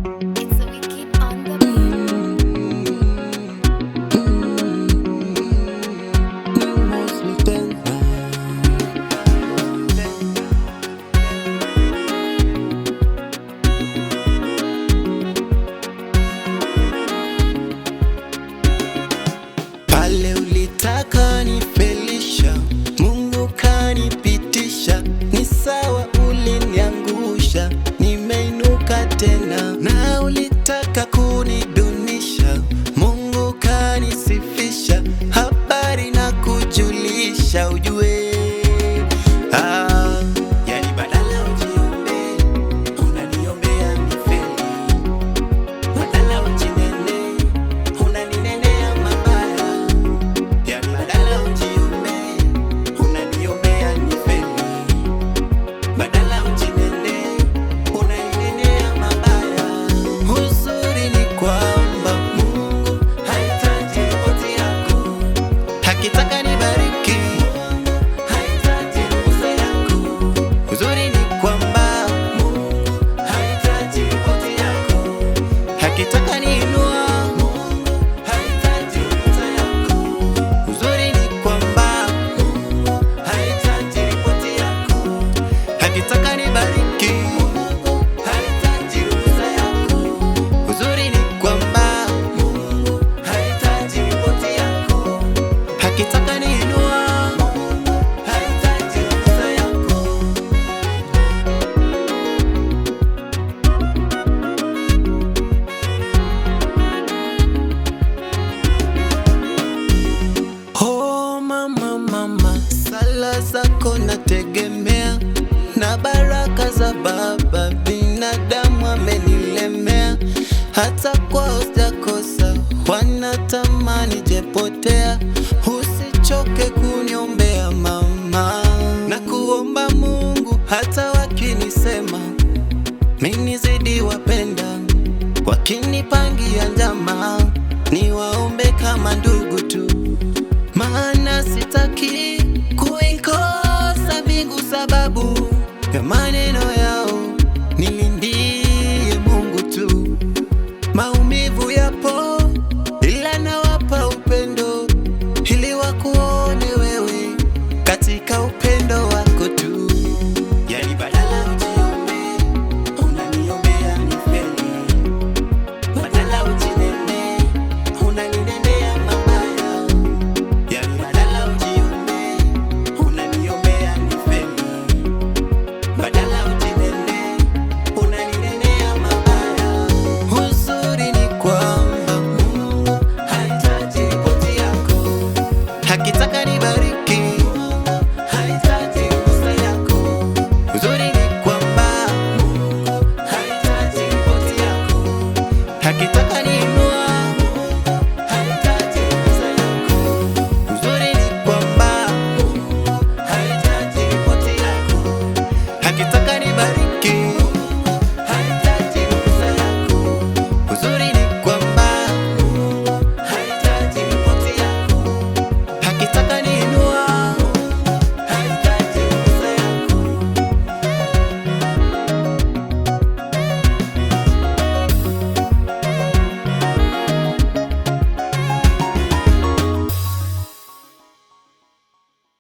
It's a wicked on the Pale ulitaka nifelisha, Mungu kanipitisha. Ni sawa, uliniangusha, nimeinuka tena. Na ulitaka kunidunisha, Mungu kanisifisha. Habari na kujulisha, ujue yani badala ujiombe, unaniombea nifeli. Badala ujinene, unaninenea mabaya. Yani badala ujiombe, unaniombea nifeli. Badala ujinene, unaninenea mabaya. Uzuri ni kwamba Mungu hahitaji ripoti yako. Hakitaka nibariki, Mungu hahitaji ruhusa yako. Uzuri ni kwamba Mungu hahitaji ripoti yako. Hakitaka niinua, Mungu hahitaji ruhusa yako. Uzuri ni kwamba Mungu hahitaji ripoti yako. Hakitaka nibariki, Mungu hahitaji ruhusa yako. Uzuri ni kwamba Mungu hahitaji ripoti yako. Hakitaka niinua, Mungu hahitaji ruhusa yako. Oh mama, mama, sala zako nategemea, na baraka za Baba. Binadamu amenilemea, hata kwao sijakosa, wanatamani jepotea. Usichoke kuniombea mama, na kuomba Mungu hata wakinisema mimi zidi wapenda, wakinipangia njama niwaombe kama ndugu tu. Maana sitaki kuikosa mbingu sababu ya maneno